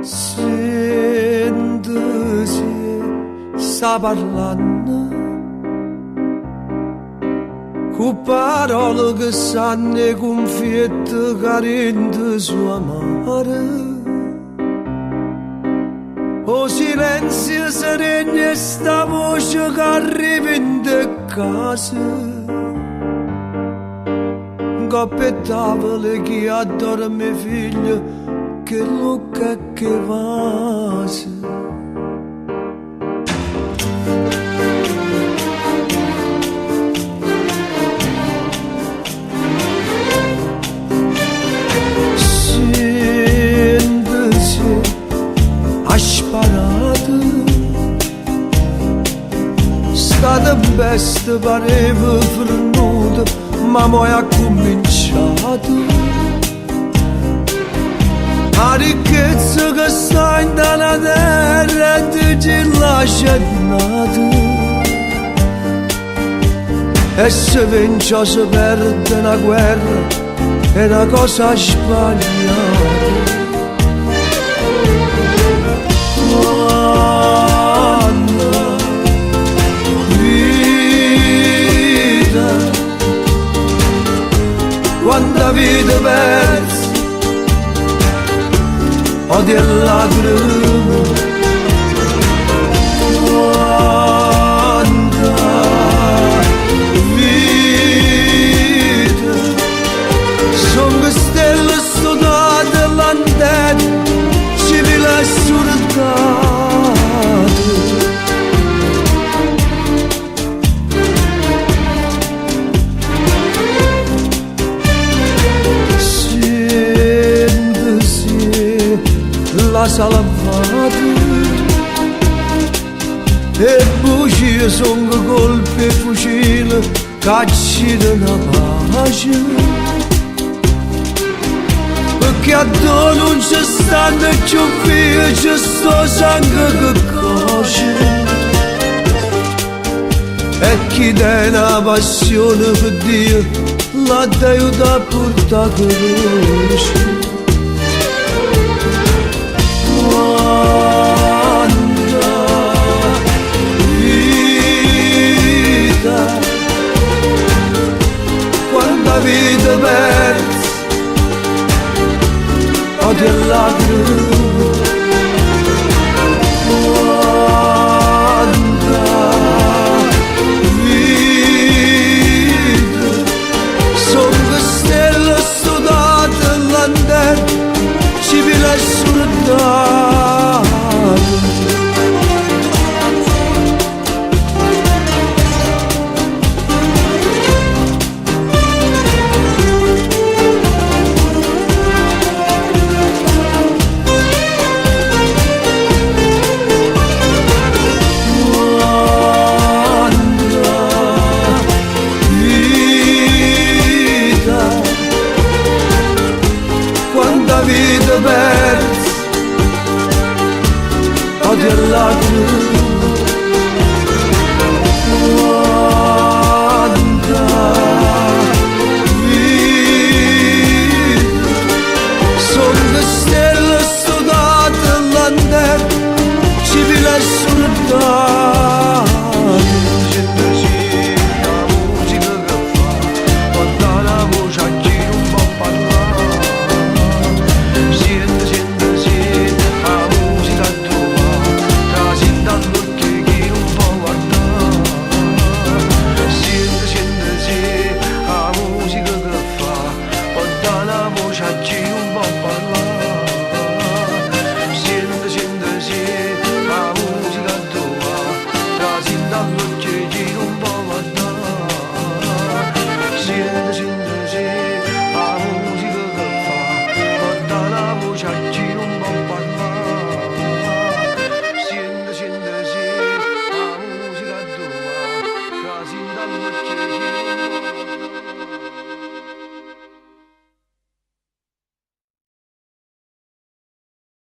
Senti se sta parlando con parole che sanno e confiette carente sua amare. O silenzio sereno e sta voce che arriva in casa. Coppe tavole che adora mio figlio che lucca che vase. Sentisi ha sparato, stata besta pareva frenuta, ma poi ha cominciato. La ricchezza che sta in la terra e ti lascia nata. E se vince o se perde una guerra è una cosa sbagliata. Quanta vita persa, odio e lacrime. Quanta vita, sono stelle sudate l'antenne, civile e surdate. La salvata e bugie sono colpi e fucile cacci di una pace, perché a te non ci stanno più via, c'è sto sangue che coce. E chi dà una passione per Dio la aiuta a portare croce. Quanta vita persa, odio e lacrime. Quanta vita, sono stelle sudate l'antenna, civile e surdate. Quanta vita persa,